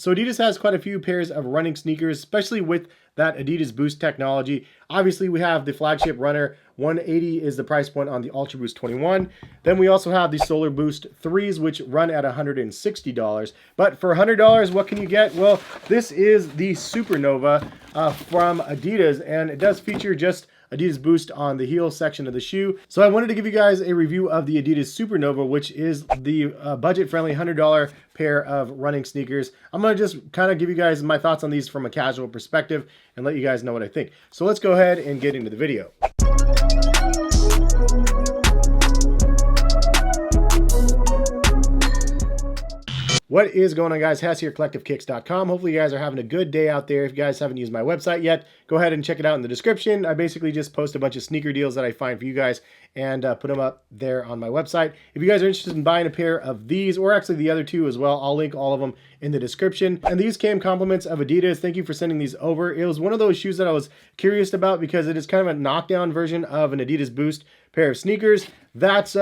So Adidas has quite a few pairs of running sneakers, especially with that Adidas Boost technology. Obviously, we have the flagship runner. 180 is the price point on the Ultra Boost 21. Then we also have the Solar Boost 3s, which run at $160. But for $100, what can you get? Well, this is the Supernova from Adidas, and it does feature just Adidas Boost on the heel section of the shoe. So I wanted to give you guys a review of the Adidas Supernova, which is the budget-friendly $100 pair of running sneakers. I'm going to just kind of give you guys my thoughts on these from a casual perspective and let you guys know what I think. So let's go ahead and get into the video. What is going on, guys? Hess here, CollectiveKicks.com. Hopefully you guys are having a good day out there. If you guys haven't used my website yet, go ahead and check it out in the description. I basically just post a bunch of sneaker deals that I find for you guys and put them up there on my website. If you guys are interested in buying a pair of these, or actually the other two as well, I'll link all of them in the description. And these came compliments of Adidas. Thank you for sending these over. It was one of those shoes that I was curious about because it is kind of a knockdown version of an Adidas Boost pair of sneakers. That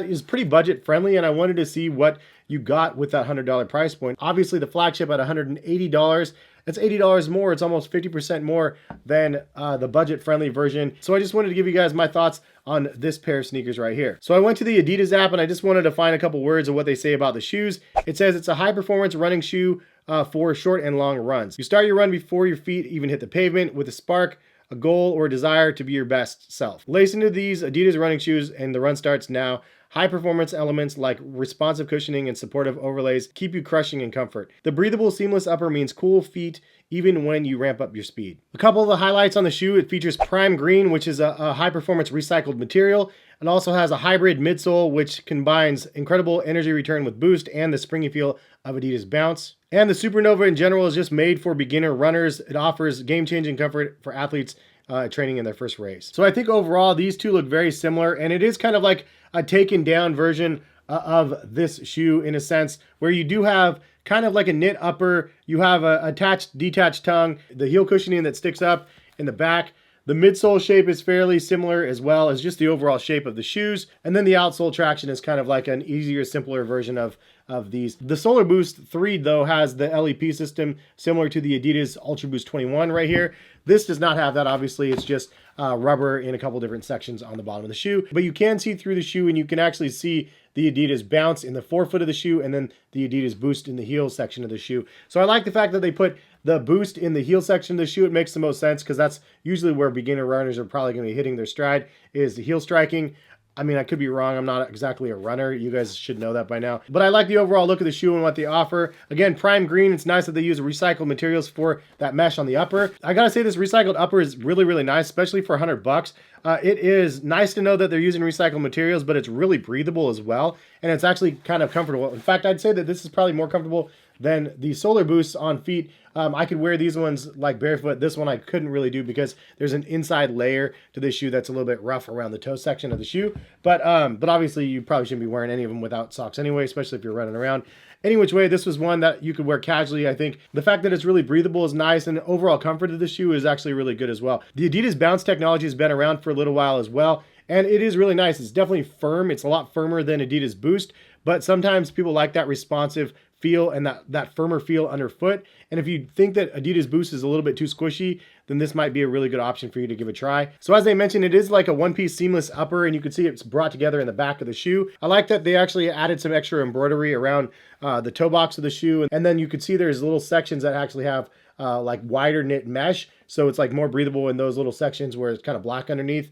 is pretty budget friendly, and I wanted to see what you got with that $100 price point. Obviously, the flagship at $180. It's $80 more. It's almost 50% more than the budget-friendly version. So I just wanted to give you guys my thoughts on this pair of sneakers right here. So I went to the Adidas app and I just wanted to find a couple words of what they say about the shoes. It says it's a high-performance running shoe for short and long runs. You start your run before your feet even hit the pavement with a spark, a goal, or a desire to be your best self. Lace into these Adidas running shoes and the run starts now. High performance elements like responsive cushioning and supportive overlays keep you crushing in comfort. The breathable, seamless upper means cool feet even when you ramp up your speed. A couple of the highlights on the shoe: it features prime green, which is a high performance recycled material. It also has a hybrid midsole, which combines incredible energy return with boost and the springy feel of Adidas Bounce. And the Supernova in general is just made for beginner runners. It offers game-changing comfort for athletes training in their first race. So I think overall these two look very similar, and it is kind of like a taken down version of this shoe in a sense, where you do have kind of like a knit upper, you have a attached detached tongue, the heel cushioning that sticks up in the back. The midsole shape is fairly similar as well as just the overall shape of the shoes. And then the outsole traction is kind of like an easier, simpler version of these. The Solar Boost 3, though, has the LEP system similar to the Adidas Ultra Boost 21 right here. This does not have that, obviously. It's just rubber in a couple different sections on the bottom of the shoe. But you can see through the shoe, and you can actually see the Adidas Bounce in the forefoot of the shoe and then the Adidas Boost in the heel section of the shoe. So I like the fact that they put the Boost in the heel section of the shoe. It makes the most sense because that's usually where beginner runners are probably going to be hitting their stride, is the heel striking. I mean, I could be wrong. I'm not exactly a runner. You guys should know that by now. But I like the overall look of the shoe and what they offer. Again, prime green. It's nice that they use recycled materials for that mesh on the upper. I gotta say, this recycled upper is really, really nice, especially for $100. It is nice to know that they're using recycled materials, but it's really breathable as well. And it's actually kind of comfortable. In fact, I'd say that this is probably more comfortable than the Solar Boosts on feet. I could wear these ones like barefoot. This one I couldn't really do because there's an inside layer to this shoe that's a little bit rough around the toe section of the shoe. But obviously you probably shouldn't be wearing any of them without socks anyway, especially if you're running around. Any which way, this was one that you could wear casually. I think the fact that it's really breathable is nice, and the overall comfort of the shoe is actually really good as well. The Adidas Bounce technology has been around for a little while as well, and it is really nice. It's definitely firm. It's a lot firmer than Adidas Boost, but sometimes people like that responsive feel and that firmer feel underfoot. And if you think that Adidas Boost is a little bit too squishy, then this might be a really good option for you to give a try. So as I mentioned, it is like a one-piece seamless upper, and you can see it's brought together in the back of the shoe. I like that they actually added some extra embroidery around the toe box of the shoe, and then you can see there's little sections that actually have like wider knit mesh, so it's like more breathable in those little sections where it's kind of black underneath.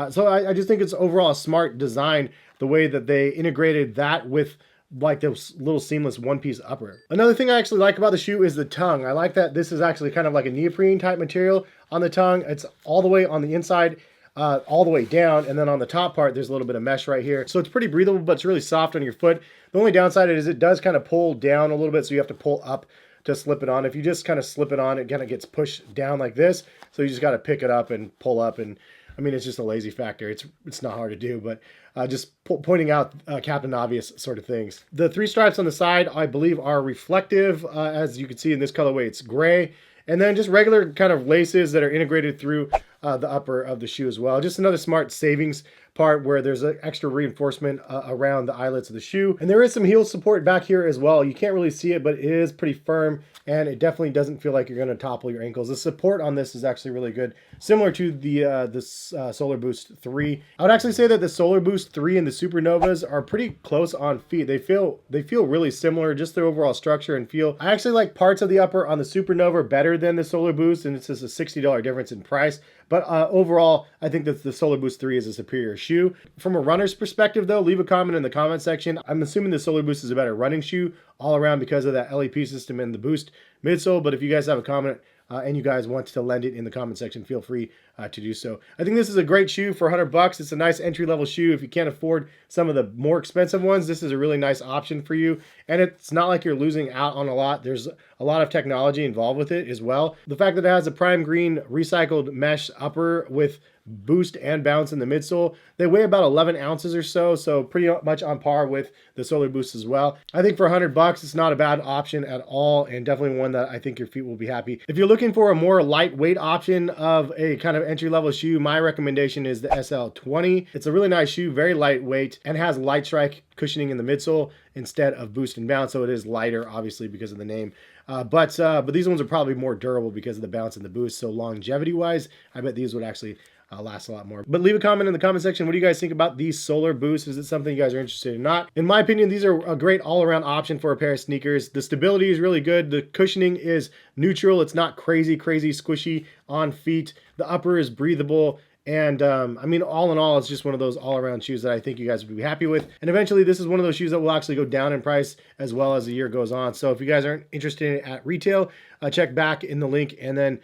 So I just think it's overall a smart design, the way that they integrated that with like those little seamless one-piece upper. Another thing I actually like about the shoe is the tongue. I like that this is actually kind of like a neoprene type material on the tongue. It's all the way on the inside, all the way down, and then on the top part there's a little bit of mesh right here. So it's pretty breathable, but it's really soft on your foot. The only downside is it does kind of pull down a little bit, so you have to pull up to slip it on. If you just kind of slip it on, it kind of gets pushed down like this. So you just got to pick it up and pull up, and I mean, it's just a lazy factor. It's not hard to do, but just pointing out Captain Obvious sort of things. The three stripes on the side, I believe, are reflective. As you can see in this colorway, it's gray. And then just regular kind of laces that are integrated through the upper of the shoe as well. Just another smart savings part where there's an extra reinforcement around the eyelets of the shoe. And there is some heel support back here as well. You can't really see it, but it is pretty firm, and it definitely doesn't feel like you're going to topple your ankles. The support on this is actually really good, similar to the Solar Boost 3. I would actually say that the Solar Boost 3 and the Supernovas are pretty close on feet. They feel really similar, just their overall structure and feel. I actually like parts of the upper on the Supernova better than the Solar Boost, and it's just a $60 difference in price. But overall, I think that the Solar Boost 3 is a superior shoe. From a runner's perspective, though, leave a comment in the comment section. I'm assuming the Solar Boost is a better running shoe all around because of that LEP system and the Boost midsole. But if you guys have a comment and you guys want to lend it in the comment section, feel free to do so. I think this is a great shoe for $100. It's a nice entry-level shoe. If you can't afford some of the more expensive ones, this is a really nice option for you. And it's not like you're losing out on a lot. There's a lot of technology involved with it as well. The fact that it has a prime green recycled mesh upper with Boost and bounce in the midsole. They weigh about 11 ounces or so pretty much on par with the Solar Boost as well. I think for $100, it's not a bad option at all, and definitely one that I think your feet will be happy. If you're looking for a more lightweight option of a kind of entry-level shoe, my recommendation is the SL20. It's a really nice shoe, very lightweight, and has light strike cushioning in the midsole instead of Boost and bounce, so it is lighter, obviously, because of the name. But these ones are probably more durable because of the bounce and the boost. So longevity-wise, I bet these would actually last a lot more. But leave a comment in the comment section. What do you guys think about these Solar Boosts? Is it something you guys are interested in or not? In my opinion, these are a great all-around option for a pair of sneakers. The stability is really good. The cushioning is neutral. It's not crazy squishy on feet. The upper is breathable. And I mean, all in all, it's just one of those all-around shoes that I think you guys would be happy with. And eventually, this is one of those shoes that will actually go down in price as well as the year goes on. So if you guys aren't interested in it at retail, check back in the link, and then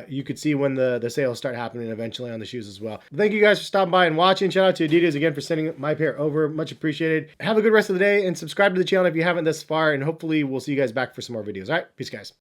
you could see when the sales start happening eventually on the shoes as well. Thank you guys for stopping by and watching. Shout out to Adidas again for sending my pair over. Much appreciated. Have a good rest of the day, and subscribe to the channel if you haven't thus far, and hopefully we'll see you guys back for some more videos. All right, peace, guys.